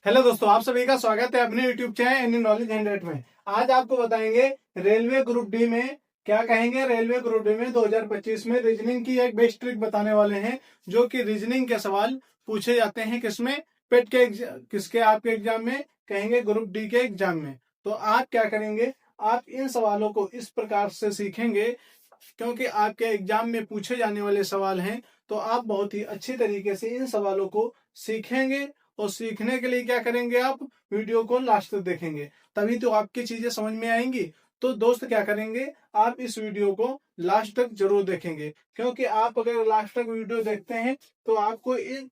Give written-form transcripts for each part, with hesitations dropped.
Hello दोस्तों, आप सभी का स्वागत है अपने यूट्यूब चैनल एनी नॉलेज 100 में। आज आपको बताएंगे रेलवे ग्रुप डी में क्या कहेंगे। रेलवे ग्रुप डी में 2025 में रीजनिंग की एक बेस्ट ट्रिक बताने वाले हैं, जो कि रीजनिंग के सवाल पूछे जाते हैं किसमें, पेट के किसके आपके एग्जाम में, कहेंगे ग्रुप डी के एग्जाम में। तो आप क्या करेंगे, आप इन सवालों को इस प्रकार से सीखेंगे, क्योंकि आपके एग्जाम में पूछे जाने वाले सवाल हैं। तो आप बहुत ही अच्छी तरीके से इन सवालों को सीखेंगे, और सीखने के लिए क्या करेंगे, आप वीडियो को लास्ट तक देखेंगे, तभी तो आपकी चीजें समझ में आएंगी। तो दोस्त क्या करेंगे, आप इस वीडियो को लास्ट तक जरूर देखेंगे, क्योंकि आप अगर लास्ट तक वीडियो देखते हैं तो आपको इन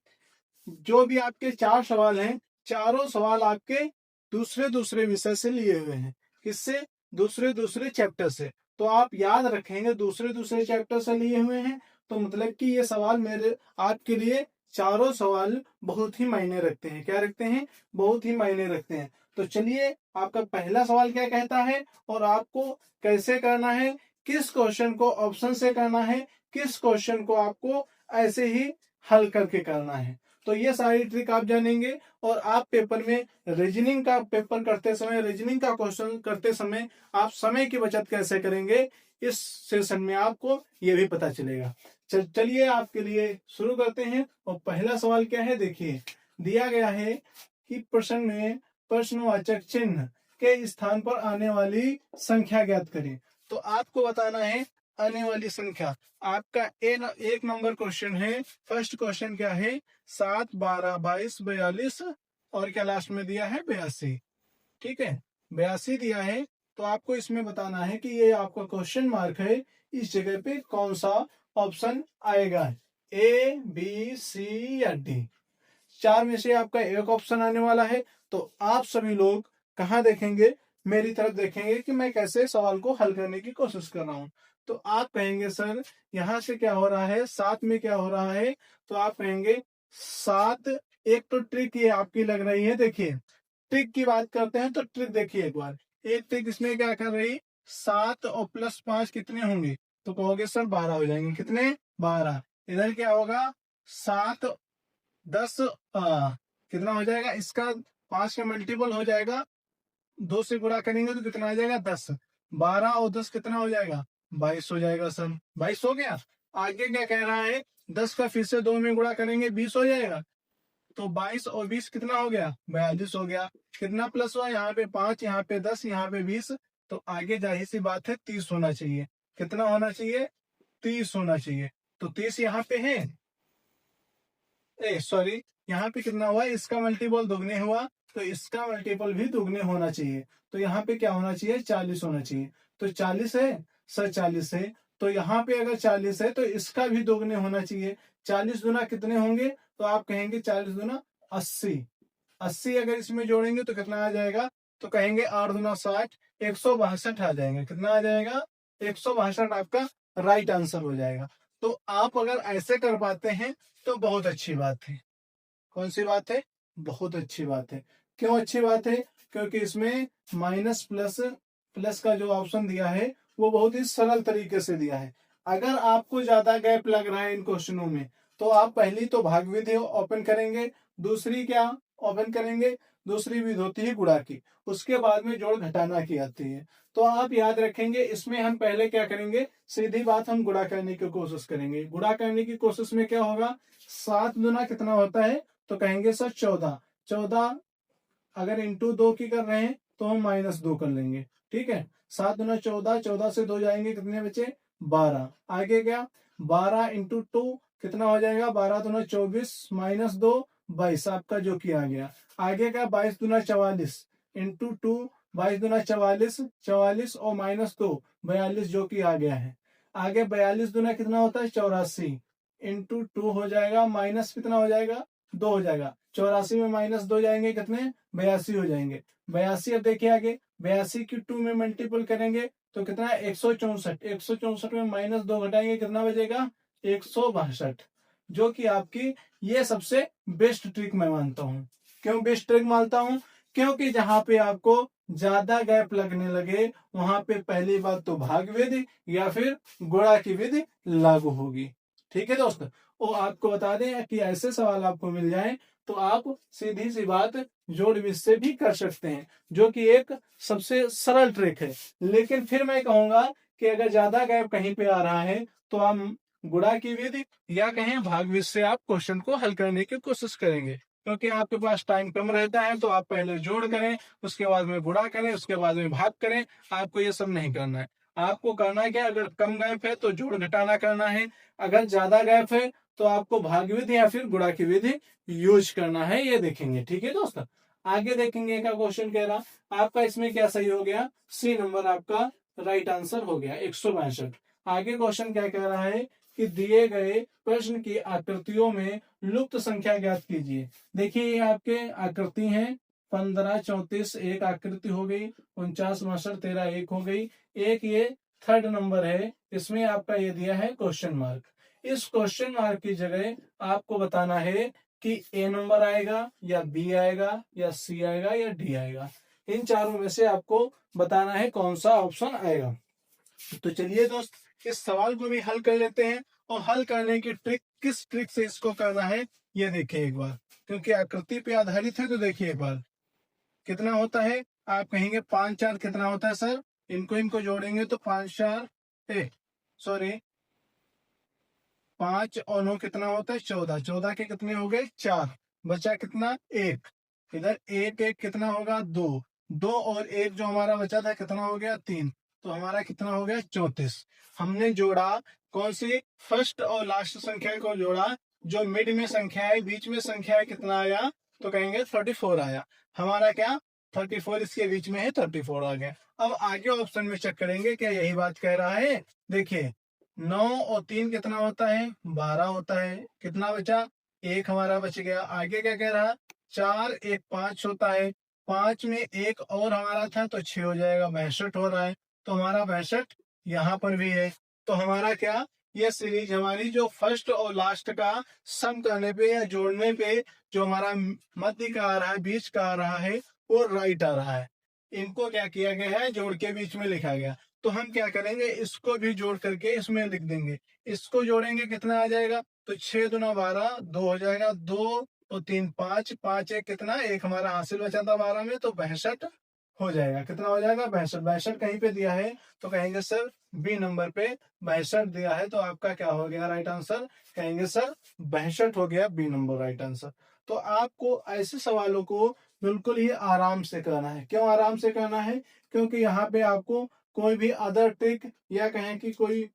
जो भी आपके 4 सवाल हैं, चारों सवाल आपके दूसरे दूसरे विषय से लिए हुए हैं। किससे? दूसरे दूसरे चैप्टर से। तो आप याद रखेंगे दूसरे दूसरे चैप्टर से लिए हुए हैं, तो मतलब कि ये सवाल मेरे आपके लिए चारों सवाल बहुत ही मायने रखते हैं। क्या रखते हैं? बहुत ही मायने रखते हैं। तो चलिए, आपका पहला सवाल क्या कहता है और आपको कैसे करना है, किस क्वेश्चन को ऑप्शन से करना है, किस क्वेश्चन को आपको ऐसे ही हल करके करना है। तो ये सारी ट्रिक आप जानेंगे, और आप पेपर में रीजनिंग का पेपर करते समय, रीजनिंग का क्वेश्चन करते समय आप समय की बचत कैसे करेंगे, इस सेशन में आपको ये भी पता चलेगा। चलिए आपके लिए शुरू करते हैं। और पहला सवाल क्या है, देखिए दिया गया है कि प्रश्न में प्रश्नवाचक चिन्ह के स्थान पर आने वाली संख्या ज्ञात करें। तो आपको बताना है आने वाली संख्या। आपका एक नंबर क्वेश्चन है। फर्स्ट क्वेश्चन क्या है, 7, 12, 22, 42 और क्या लास्ट में दिया है 82। ठीक है, 82 दिया है। तो आपको इसमें बताना है कि ये आपका क्वेश्चन मार्क है, इस जगह पे कौन सा ऑप्शन आएगा, ए, बी, सी या डी। 4 में से आपका एक ऑप्शन आने वाला है। तो आप सभी लोग कहाँ देखेंगे, मेरी तरफ देखेंगे कि मैं कैसे सवाल को हल करने की कोशिश कर रहा हूँ। तो आप कहेंगे सर यहाँ से क्या हो रहा है, 7 में क्या हो रहा है। तो आप कहेंगे 7, एक तो ट्रिक ये आपकी लग रही है। देखिए ट्रिक की बात करते हैं तो ट्रिक देखिए एक बार। एक ट्रिक इसमें क्या कर रही, 7 और +5 कितने होंगे, तो कहोगे सर 12 हो जाएंगे। कितने? 12। इधर क्या होगा, 7, 10, कितना हो जाएगा इसका, 5 का मल्टीपल हो जाएगा, 2 से गुणा करेंगे तो कितना आ जाएगा 10। 12 और 10 कितना हो जाएगा, 22 हो जाएगा सर। 22 हो गया। आगे क्या कह रहा है, 10 का फिर से 2 में गुणा करेंगे 20 हो जाएगा। तो 22 और 20 कितना हो गया, 42 हो गया। कितना प्लस हुआ, यहाँ पे 5, यहाँ पे 10, यहाँ पे 20। तो आगे जाहिर सी बात है 30 होना चाहिए। कितना होना चाहिए, 30 होना चाहिए। तो 30 यहाँ पे है, सॉरी, यहाँ पे कितना हुआ, इसका मल्टीपल दुगने हुआ, तो इसका मल्टीपल भी दुगने होना चाहिए। तो यहाँ पे क्या होना चाहिए, 40 होना चाहिए। तो 40 है सर, 40 है। तो यहाँ पे अगर 40 है तो इसका भी दोगुने होना चाहिए। 40 गुना कितने होंगे, तो आप कहेंगे 40 गुना 80। 80 अगर इसमें जोड़ेंगे तो कितना आ जाएगा, तो कहेंगे 8 गुना 60, 162 आ जाएगा। कितना आ जाएगा, 162 आपका राइट आंसर हो जाएगा। तो आप अगर ऐसे कर पाते हैं तो बहुत अच्छी बात है। कौन सी बात है, बहुत अच्छी बात है। क्यों अच्छी बात है, क्योंकि इसमें माइनस प्लस प्लस का जो ऑप्शन दिया है वो बहुत ही सरल तरीके से दिया है। अगर आपको ज्यादा गैप लग रहा है इन क्वेश्चनों में, तो आप पहली तो भाग विधि ओपन करेंगे, दूसरी क्या ओपन करेंगे, दूसरी विधि होती है गुणा की, उसके बाद में जोड़ घटाना की आती है। तो आप याद रखेंगे, इसमें हम पहले क्या करेंगे, सीधी बात हम गुणा करने की कोशिश करेंगे। गुणा करने की कोशिश में क्या होगा, 7 गुना कितना होता है, तो कहेंगे सर 14। 14 अगर इंटू 2 की कर रहे हैं तो हम -2 कर लेंगे। ठीक है, 7 गुना 14, 14 से 2 जाएंगे, कितने बचे, 12। आगे क्या, 12 इंटू 2 कितना हो जाएगा, 12 दूना 24 -2, 22 आपका जो कि आ गया। आगे क्या, 22 दूना 44 इंटू 2, 22 दूना 44, 44 और -2, 42 जो कि आ गया है। आगे 42 दूना कितना होता है, 84 इंटू 2 हो जाएगा, माइनस कितना हो जाएगा, 2 हो जाएगा। 84 में -2 जाएंगे, कितने, 82 हो जाएंगे। 82 अब देखिए आगे, 82 की 2 में मल्टीपल करेंगे तो कितना है, 164। 164 में -2 घटाएंगे, कितना बचेगा, 162, जो कि आपकी ये सबसे बेस्ट ट्रिक मैं मानता हूं। क्यों बेस्ट ट्रिक मानता हूं, क्योंकि जहां पे आपको ज्यादा गैप लगने लगे, वहां पे पहली बात तो भाग विधि या फिर गुणा की विधि लागू होगी। ठीक है दोस्त, वो आपको बता दें कि ऐसे सवाल आपको मिल जाए तो आप सीधी सी बात जोड़ बीच से भी कर सकते हैं, जो कि एक सबसे सरल ट्रिक है। लेकिन फिर मैं कहूंगा कि अगर ज्यादा गैप कहीं पे आ रहा है तो आप गुणा की विधि या कहें भाग विधि से आप क्वेश्चन को हल करने की कोशिश करेंगे, क्योंकि आपके पास टाइम कम रहता है। तो आप पहले जोड़ करें, उसके बाद में गुणा करें, उसके बाद में भाग करें। आपको ये सब नहीं करना है। आपको करना है क्या, अगर कम गैप है तो जोड़ घटाना करना है, अगर ज्यादा गैप है तो आपको भाग विधि या फिर गुणा की विधि यूज करना है। ये देखेंगे, ठीक है दोस्तों। आगे देखेंगे क्या क्वेश्चन कह रहा आपका, इसमें क्या सही हो गया, सी नंबर आपका राइट आंसर हो गया 162। आगे क्वेश्चन क्या कह रहा है कि दिए गए प्रश्न की आकृतियों में लुप्त संख्या ज्ञात कीजिए। देखिए ये आपके आकृति हैं, 15 34 एक आकृति हो गई, 49 62 13 एक हो गई। एक ये थर्ड नंबर है, इसमें आपका ये दिया है क्वेश्चन मार्क। इस क्वेश्चन मार्क की जगह आपको बताना है कि ए नंबर आएगा या बी आएगा या सी आएगा या डी आएगा। इन चारों में से आपको बताना है कौन सा ऑप्शन आएगा। तो चलिए दोस्त, इस सवाल को भी हल कर लेते हैं। और हल करने की ट्रिक, किस ट्रिक से इसको करना है ये देखिए एक बार, क्योंकि आकृति पे आधारित है। तो देखिए एक बार कितना होता है, आप कहेंगे 5 4 कितना होता है सर, इनको इनको जोड़ेंगे तो 5 4 सॉरी 5 और 9 कितना होता है 14, 14 के कितने हो गए 4, बचा कितना 1, इधर 1 1 कितना होगा 2, 2 और 1 जो हमारा बचा था कितना हो गया 3, तो हमारा कितना हो गया 34। हमने जोड़ा कौन सी, फर्स्ट और लास्ट संख्या को जोड़ा, जो मिड में संख्या है, बीच में संख्या है, कितना आया, तो कहेंगे 34 आया। हमारा क्या 34 इसके बीच में है, 34 आ गया। अब आगे ऑप्शन में चेक करेंगे क्या यही बात कह रहा है। देखिए 9 और 3 कितना होता है 12 होता है, कितना बचा 1 हमारा बच गया। आगे क्या कह रहा 4 1 5 होता है, 5 में 1 और हमारा था तो 6 हो जाएगा, 62 हो रहा है। तो हमारा 62 यहाँ पर भी है। तो हमारा क्या, ये सीरीज हमारी जो फर्स्ट और लास्ट का सम करने पे या जोड़ने पे जो हमारा मध्य का आ रहा है, बीच का आ रहा है, वो राइट आ रहा है। इनको क्या किया गया है, जोड़ के बीच में लिखा गया। तो हम क्या करेंगे, इसको भी जोड़ करके इसमें लिख देंगे। इसको जोड़ेंगे कितना आ जाएगा, तो 6 दूना 12, 2 हो जाएगा, 2 और 3 5, 5 1 कितना, एक हमारा हासिल बचा था 12 में, तो 62 हो जाएगा। कितना हो जाएगा 62। 62 कहीं पे दिया है तो कहेंगे सर बी नंबर पे 62 दिया है, तो आपका क्या हो गया राइट आंसर, कहेंगे सर 62 हो गया बी नंबर राइट आंसर। तो आपको ऐसे सवालों को बिल्कुल ही आराम से करना है। क्यों आराम से करना है, क्योंकि यहाँ पे आपको कोई भी अदर ट्रिक या कहें कि कोई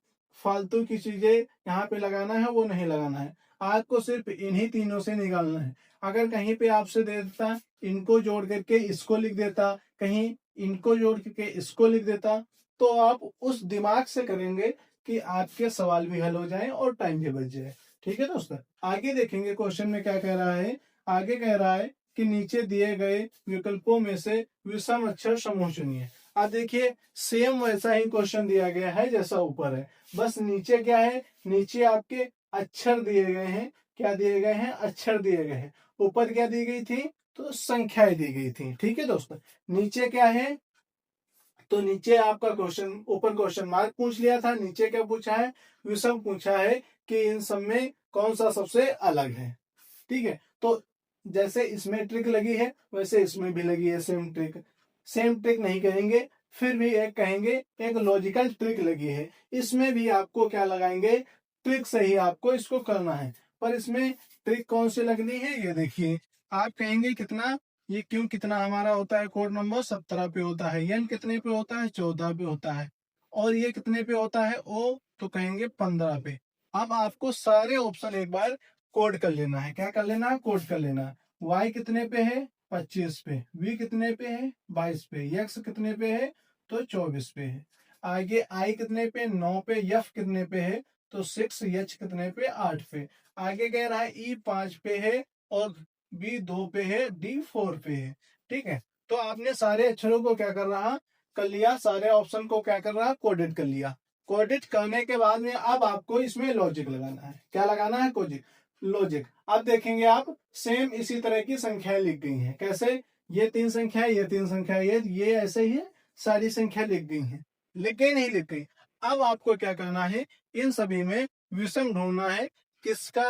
फालतू की चीजें यहाँ पे लगाना है वो नहीं लगाना है। आपको सिर्फ इन्हीं तीनों से निकालना है। अगर कहीं पे आपसे दे देता इनको जोड़ करके इसको लिख देता, कहीं इनको जोड़ करके इसको लिख देता, तो आप उस दिमाग से करेंगे कि आपके सवाल भी हल हो जाए और टाइम भी बच जाए। ठीक है दोस्तों, आगे देखेंगे क्वेश्चन में क्या कह रहा है। आगे कह रहा है कि नीचे दिए गए विकल्पों में से विषम अक्षर समूह चुनिए। अब देखिए सेम वैसा ही क्वेश्चन दिया गया है जैसा ऊपर है, बस नीचे क्या है, नीचे आपके अक्षर दिए गए हैं। क्या दिए गए हैं, अक्षर दिए गए हैं। ऊपर क्या दी गई थी, तो संख्याएं दी गई थी। ठीक है दोस्तों, नीचे क्या है, तो नीचे आपका क्वेश्चन, ऊपर क्वेश्चन मार्क पूछ लिया था, नीचे क्या पूछा है, विषम पूछा है कि इन सब में कौन सा सबसे अलग है। ठीक है, तो जैसे इसमें ट्रिक लगी है वैसे इसमें भी लगी है सेम ट्रिक। सेम ट्रिक नहीं कहेंगे, फिर भी एक कहेंगे एक लॉजिकल ट्रिक लगी है। इसमें भी आपको क्या लगाएंगे, ट्रिक से ही आपको इसको करना है। पर इसमें ट्रिक कौन सी लगनी है ये देखिए। आप कहेंगे कितना, ये क्यों कितना हमारा होता है, कोड नंबर 17 पे होता है, एन कितने पे होता है 14 पे होता है, और ये कितने पे होता है ओ, तो कहेंगे 15 पे। अब आपको सारे ऑप्शन एक बार कोड कर लेना है। क्या कर लेना है, कोड कर लेना है। y कितने पे है 25 पे, v कितने पे है 22 पे, x कितने पे है तो 24 पे है। आगे i कितने पे 9 पे, f कितने पे है तो 6, h कितने पे 8 पे। आगे कह रहा है e 5 पे है और b 2 पे है, d 4 पे है। ठीक है, तो आपने सारे अक्षरों को क्या कर रहा कर लिया, सारे ऑप्शन को क्या कर रहा कोडेड कर लिया। कोडेड करने के बाद में अब आपको इसमें लॉजिक लगाना है। क्या लगाना है, कोजिक लॉजिक। अब देखेंगे आप सेम इसी तरह की संख्याएं लिख गई हैं। कैसे, ये 3 संख्या, ये 3 संख्या, ये ऐसे ही है, सारी संख्या लिख गई हैं, लिख गई नहीं लिख गई। अब आपको क्या करना है, इन सभी में विषम ढूंढना है। किसका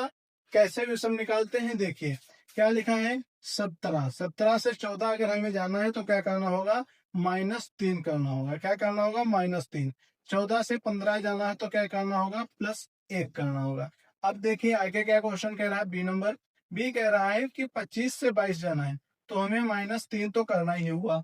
कैसे विषम निकालते हैं देखिए। क्या लिखा है 17। 17 से 14 अगर हमें जाना है तो क्या करना होगा, -3 करना होगा। क्या करना होगा, -3। 14 से 15 जाना है तो क्या करना होगा, +1 करना होगा। अब देखिए आगे क्या क्वेश्चन कह रहा है, बी नंबर। बी कह रहा है कि 25 से 22 जाना है तो हमें -3 तो करना ही हुआ।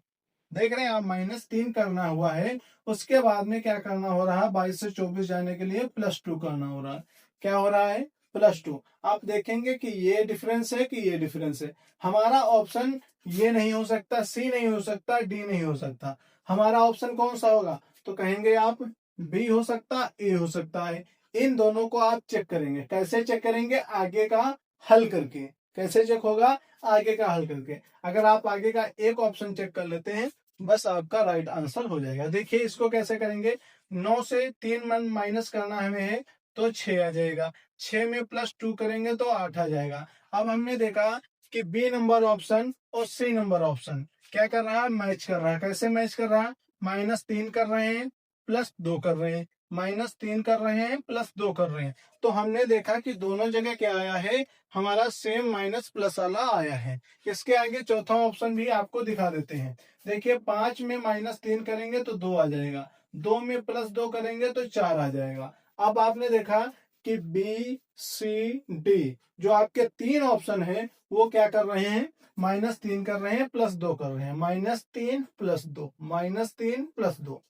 देख रहे हैं आप, -3 करना हुआ है। उसके बाद में क्या करना हो रहा है, 22 से 24 जाने के लिए +2 करना हो रहा है। क्या हो रहा है, +2। आप देखेंगे कि ये डिफरेंस है कि ये डिफरेंस है। हमारा ऑप्शन ये नहीं हो सकता, सी नहीं हो सकता, डी नहीं हो सकता। हमारा ऑप्शन कौन सा होगा, तो कहेंगे आप बी हो सकता, ए हो सकता है। इन दोनों को आप चेक करेंगे। कैसे चेक करेंगे, आगे का हल करके। कैसे चेक होगा, आगे का हल करके। अगर आप आगे का एक ऑप्शन चेक कर लेते हैं, बस आपका राइट आंसर हो जाएगा। देखिए इसको कैसे करेंगे, 9 से 3 मन माइनस करना हमें है तो 6 आ जाएगा। 6 में +2 करेंगे तो 8 आ जाएगा। अब हमने देखा कि बी नंबर ऑप्शन और सी नंबर ऑप्शन क्या कर रहा है, मैच कर रहा है। कैसे मैच कर रहा है, -3 कर रहे हैं, +2 कर रहे हैं, -3 कर रहे हैं, +2 कर रहे हैं। तो हमने देखा कि दोनों जगह क्या आया है, हमारा सेम माइनस प्लस वाला आया है। इसके आगे चौथा ऑप्शन भी आपको दिखा देते हैं। देखिए 5 में -3 करेंगे तो 2 आ जाएगा, 2 में +2 करेंगे तो 4 आ जाएगा। अब आपने देखा कि बी सी डी जो आपके 3 ऑप्शन है वो क्या कर रहे हैं, -3 कर रहे हैं, +2 कर रहे हैं। -3 +2, -3 +2।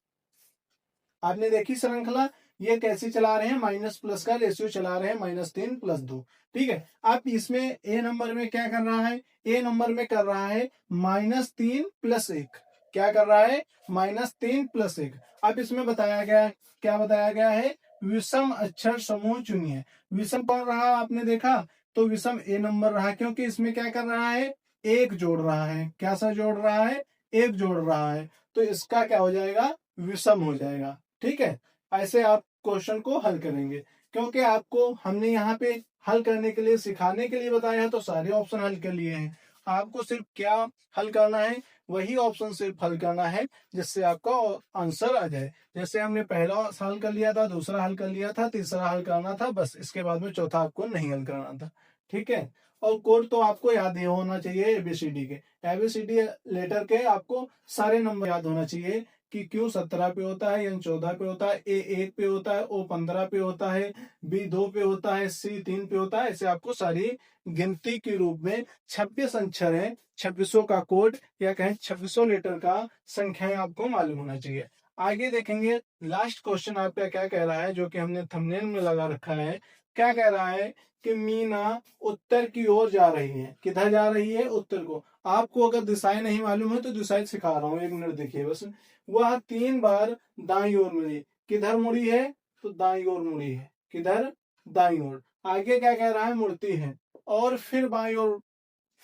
आपने देखी श्रृंखला, ये कैसे चला रहे हैं, माइनस प्लस का रेशियो चला रहे हैं, -3 +2। ठीक है। आप इसमें ए नंबर में क्या कर रहा है, ए नंबर में कर रहा है -3 +1। क्या कर रहा है, -3 +1। अब इसमें बताया गया है, क्या बताया गया है, विषम अक्षर समूह चुनिए। विषम कौन रहा आपने देखा, तो विषम ए नंबर रहा, क्योंकि इसमें क्या कर रहा है, एक जोड़ रहा है। क्या सा जोड़ रहा है, एक जोड़ रहा है। तो इसका क्या हो जाएगा, विषम हो जाएगा। ठीक है। ऐसे आप क्वेश्चन को हल करेंगे, क्योंकि आपको हमने यहाँ पे हल करने के लिए, सिखाने के लिए बताया है, तो सारे ऑप्शन हल कर लिए हैं। आपको सिर्फ क्या हल करना है, वही ऑप्शन सिर्फ हल करना है जिससे आपका आंसर आ जाए। जैसे हमने पहला हल कर लिया था, दूसरा हल कर लिया था, तीसरा हल करना था, बस इसके बाद में चौथा आपको नहीं हल करना था। ठीक है। और कोड तो आपको याद ही होना चाहिए, एबीसीडी के, एबीसीडी लेटर के आपको सारे नंबर याद होना चाहिए कि क्यू 17 पे होता है, एन 14 पे होता है, ए 1 पे होता है, ओ 15 पे होता है, बी 2 पे होता है, सी 3 पे होता है। ऐसे आपको सारी गिनती के रूप में 26 अक्षर है, 2600 का कोड या कहें 2600 लेटर का संख्याएं आपको मालूम होना चाहिए। आगे देखेंगे लास्ट क्वेश्चन आपका क्या कह रहा है, जो कि हमने थंबनेल में लगा रखा है। क्या कह रहा है कि मीना उत्तर की ओर जा रही है। किधर जा रही है, उत्तर को। आपको अगर दिशाएं नहीं मालूम है तो दिशाएं सिखा रहा हूं, 1 मिनट देखिए बस। वह 3 बार दाईं ओर मुड़ी। किधर मुड़ी है, तो दाईं ओर मुड़ी है। किधर, दाईं ओर। आगे क्या कह रहा है, मुड़ती है, और फिर बाईं ओर,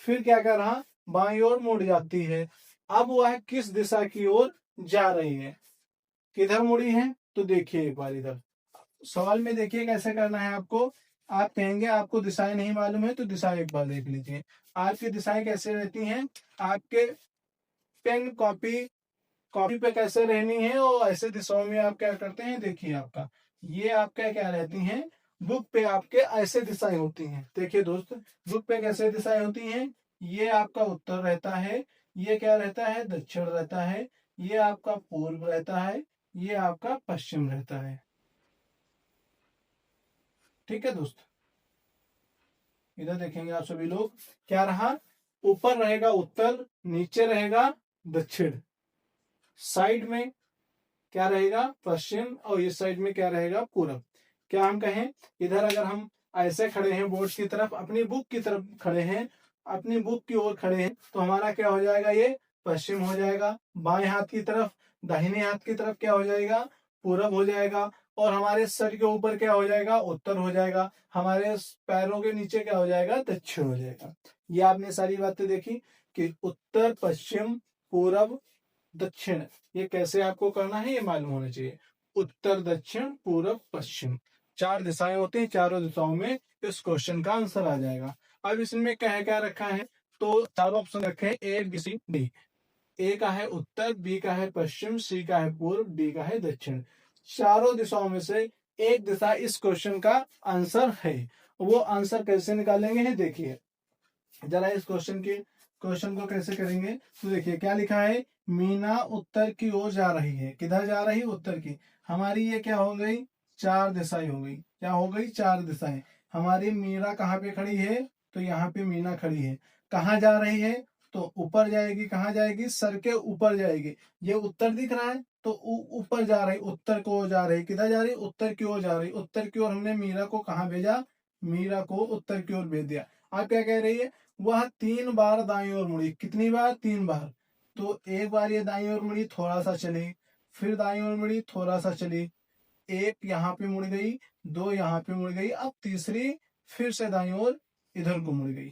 फिर क्या कह रहा, बाईं ओर मुड़ जाती है। अब वह किस दिशा की ओर जा रही है, किधर मुड़ी है, तो देखिए एक बार इधर सवाल में देखिए कैसे करना है आपको। आप कहेंगे आपको दिशाएं नहीं मालूम है, तो दिशाएं एक बार देख लीजिए। आपकी दिशाएं कैसे रहती हैं, आपके पेन कॉपी कॉपी पे कैसे रहनी है, और ऐसे दिशाओं में आप क्या करते हैं, देखिए आपका ये आपका क्या रहती हैं, बुक पे आपके ऐसे दिशाएं होती हैं। देखिए दोस्त, बुक पे कैसे दिशाएं होती हैं, ये आपका उत्तर रहता है, ये क्या रहता है, दक्षिण रहता है, ये आपका पूर्व रहता है, ये आपका पश्चिम रहता है। ठीक है दोस्त, इधर देखेंगे आप सभी लोग, क्या रहा, ऊपर रहेगा उत्तर, नीचे रहेगा दक्षिण, साइड में क्या रहेगा, पश्चिम, और इस साइड में क्या रहेगा, पूरब। क्या हम कहें, इधर अगर हम ऐसे खड़े हैं बोर्ड की तरफ, अपनी बुक की तरफ खड़े हैं, अपनी बुक की ओर खड़े हैं, तो हमारा क्या हो जाएगा, ये पश्चिम हो जाएगा। बाएं हाथ की तरफ, दाहिने हाथ की तरफ क्या हो जाएगा, पूरब हो जाएगा। और हमारे सर के ऊपर क्या हो जाएगा, उत्तर हो जाएगा। हमारे पैरों के नीचे क्या हो जाएगा, दक्षिण हो जाएगा। ये आपने सारी बातें देखी कि उत्तर, पश्चिम, पूरब, दक्षिण, ये कैसे आपको करना है, ये मालूम होना चाहिए। उत्तर, दक्षिण, पूरब, पश्चिम, 4 दिशाएं होती हैं। चारों दिशाओं में इस क्वेश्चन का आंसर आ जाएगा। अब इसमें क्या क्या रखा है, तो चारों ऑप्शन रखे हैं, ए बी सी डी। ए का है उत्तर, बी का है पश्चिम, सी का है पूर्व, डी का है दक्षिण। चारों दिशाओं में से एक दिशा इस क्वेश्चन का आंसर है। वो आंसर कैसे निकालेंगे, देखिए जरा इस क्वेश्चन को कैसे करेंगे, तो देखिए क्या लिखा है, मीना उत्तर की ओर जा रही है। किधर जा रही, उत्तर की। हमारी ये क्या हो गई, चार दिशाएं हो गई। क्या हो गई, चार दिशाएं। हमारी मीरा कहाँ पे खड़ी है, तो यहाँ पे मीना खड़ी है। कहाँ जा रही है, तो ऊपर जाएगी। कहाँ जाएगी, सर के ऊपर जाएगी। ये उत्तर दिख रहा है तो ऊपर जा रही, उत्तर को जा रही। किधर जा रही, उत्तर की ओर जा रही। उत्तर की ओर हमने मीरा को कहाँ भेजा, मीरा को उत्तर की ओर भेज दिया। आप क्या कह रही है, वह 3 बार दाईं ओर मुड़ी। कितनी बार, 3 बार। तो एक बार ये दाईं ओर मुड़ी, थोड़ा सा चली, फिर दाईं ओर मुड़ी, थोड़ा सा चली, एक यहाँ पे मुड़ गई, 2 यहाँ पे मुड़ गई, अब तीसरी फिर से दाईं ओर इधर को मुड़ गई।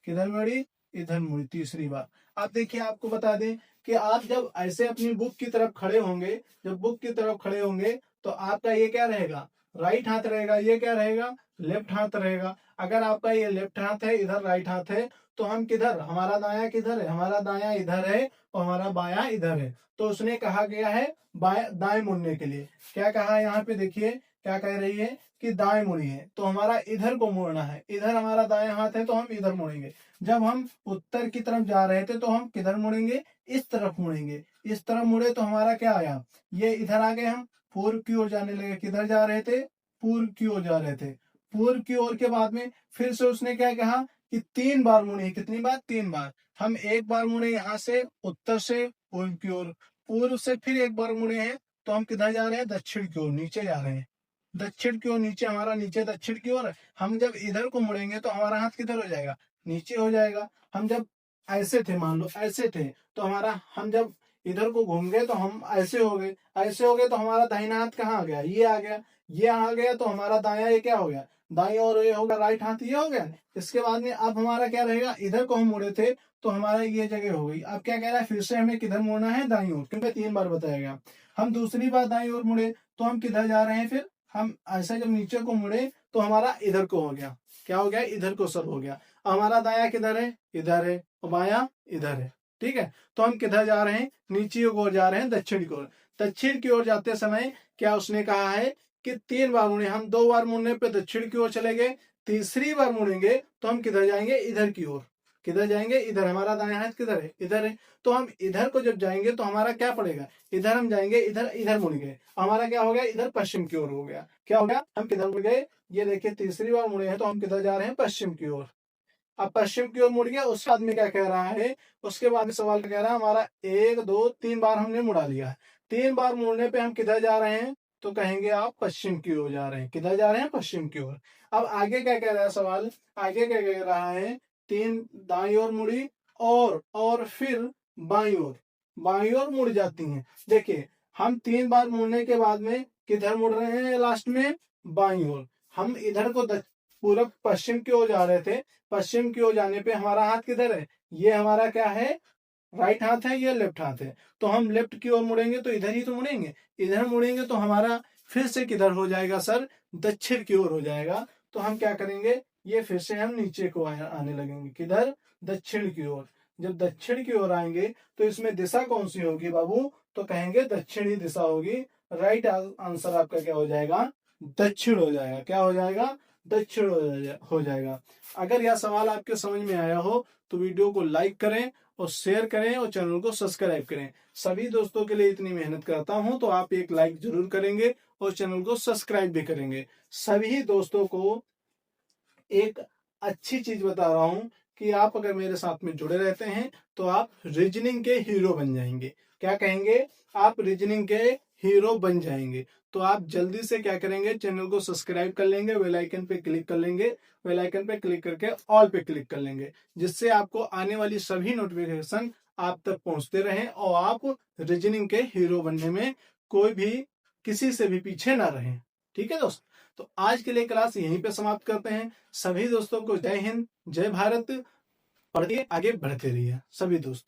किधर मुड़ी, इधर मुड़ी तीसरी बार। आप देखिए, आपको बता दें कि आप जब ऐसे अपनी बुक की तरफ खड़े होंगे, जब बुक की तरफ खड़े होंगे तो आपका ये क्या रहेगा, राइट हाथ रहेगा। ये क्या रहेगा, लेफ्ट हाथ रहेगा। अगर आपका ये लेफ्ट हाथ है, इधर राइट हाथ है, तो हम किधर, हमारा दाया किधर है, हमारा दाया इधर है और हमारा बाया इधर है। तो उसने कहा गया है दाएं मुड़ने के लिए। क्या कहा है यहाँ पे, देखिए क्या कह रही है कि दाएं मुड़ी है, तो हमारा इधर को मुड़ना है। इधर हमारा दाया हाथ है तो हम इधर मुड़ेंगे। जब हम उत्तर की तरफ जा रहे थे तो हम किधर मुड़ेंगे, इस तरफ मुड़ेंगे। इस तरफ मुड़े तो हमारा क्या आया, ये इधर आ गए, हम पूर्व की ओर जाने लगे। किधर जा रहे थे, पूर्व की ओर जा रहे थे। पूर्व की ओर के बाद में फिर से उसने क्या कहा कि 3 बार मुड़े। कितनी बार, 3 बार। हम एक बार मुड़े यहाँ से उत्तर से पूर्व की ओर, पूर्व से फिर एक बार मुड़े हैं तो हम किधर जा रहे हैं, दक्षिण की ओर, नीचे जा रहे हैं। दक्षिण की ओर, नीचे, हमारा नीचे दक्षिण की ओर। हम जब इधर को मुड़ेंगे तो हमारा हाथ किधर हो जाएगा, नीचे हो जाएगा। हम जब ऐसे थे, मान लो ऐसे थे, तो हमारा, हम जब इधर को घूम गए तो हम ऐसे हो गए। ऐसे हो गए तो हमारा दाहिना हाथ कहाँ आ गया, ये आ गया। ये आ गया तो हमारा दाया ये क्या हो गया, दाई और ये होगा राइट हाथ, ये हो गया। इसके बाद में अब हमारा क्या रहेगा, इधर को हम मुड़े थे तो हमारा ये जगह हो गई। अब क्या कह रहा है, फिर से हमें किधर मुड़ना है, दाई ओर, क्योंकि 3 बार बताया गया। हम दूसरी बार दाई ओर मुड़े तो हम किधर जा रहे हैं, फिर हम ऐसे जब नीचे को मुड़े तो हमारा इधर को हो गया। क्या हो गया, इधर को सर हो गया। हमारा दाया किधर है, इधर है, और बाया इधर है। ठीक है, तो हम किधर जा रहे हैं, नीचे की ओर जा रहे हैं, दक्षिण की ओर। दक्षिण की ओर जाते समय क्या उसने कहा है कि 3 बार मुड़े। हम 2 बार मुड़ने पे दक्षिण की ओर चले गए, तीसरी बार मुड़ेंगे तो हम किधर जाएंगे, इधर की ओर। किधर जाएंगे, इधर। हमारा दाया हाथ किधर है, इधर है। तो हम इधर को जब जाएंगे तो हमारा क्या पड़ेगा, इधर हम जाएंगे, इधर इधर मुड़ गए, हमारा क्या हो गया, इधर पश्चिम की ओर हो गया। क्या हो गया, हम किधर मुड़ गए, ये देखिए तीसरी बार मुड़े हैं तो हम किधर जा रहे हैं, पश्चिम की ओर। अब पश्चिम की ओर मुड़ गया। उसके बाद में क्या कह रहा है, उसके बाद में सवाल क्या कह रहा है, हमारा 1 2 3 बार हमने मुड़ा लिया है। 3 बार मुड़ने पे हम किधर जा रहे हैं, तो कहेंगे आप पश्चिम की ओर जा रहे हैं। किधर जा रहे हैं, पश्चिम की ओर। अब आगे क्या कह रहा है सवाल, आगे क्या कह रहा है, 3 दाई ओर मुड़ी और फिर बाई ओर, बाई ओर मुड़ जाती हैं। देखिए, हम 3 बार मुड़ने के बाद में किधर मुड़ रहे हैं, लास्ट में बाई ओर। हम इधर को पूरब पश्चिम की ओर जा रहे थे। पश्चिम की ओर जाने पे हमारा हाथ किधर है, ये हमारा क्या है, राइट हाथ है, ये लेफ्ट हाथ है। तो हम लेफ्ट की ओर मुड़ेंगे तो इधर ही तो मुड़ेंगे। इधर मुड़ेंगे तो हमारा फिर से किधर हो जाएगा सर, दक्षिण की ओर हो जाएगा। तो हम क्या करेंगे, ये फिर से हम नीचे को आने लगेंगे। किधर, दक्षिण की ओर। जब दक्षिण की ओर आएंगे तो इसमें दिशा कौन सी होगी बाबू, तो कहेंगे दक्षिणी दिशा होगी। राइट आंसर आपका क्या हो जाएगा, दक्षिण हो जाएगा। क्या हो जाएगा, दक्षिण हो जाएगा। अगर यह सवाल आपके समझ में आया हो तो वीडियो को लाइक करें और शेयर करें और चैनल को सब्सक्राइब करें। सभी दोस्तों के लिए इतनी मेहनत करता हूं तो आप एक लाइक जरूर करेंगे और चैनल को सब्सक्राइब भी करेंगे। सभी दोस्तों को एक अच्छी चीज बता रहा हूं कि आप अगर मेरे साथ में जुड़े रहते हैं तो आप रीजनिंग के हीरो बन जाएंगे। क्या कहेंगे, आप रीजनिंग के हीरो बन जाएंगे। तो आप जल्दी से क्या करेंगे, चैनल को सब्सक्राइब कर लेंगे, बेल आइकन पे क्लिक कर लेंगे, बेल आइकन पे क्लिक करके ऑल पे क्लिक कर लेंगे, जिससे आपको आने वाली सभी नोटिफिकेशन आप तक पहुंचते रहें और आप रीजनिंग के हीरो बनने में कोई भी, किसी से भी पीछे ना रहें। ठीक है दोस्त, तो आज के लिए क्लास यहीं पे समाप्त करते हैं। सभी दोस्तों को जय हिंद, जय भारत। पढ़िए, आगे बढ़ते रहिए सभी दोस्त।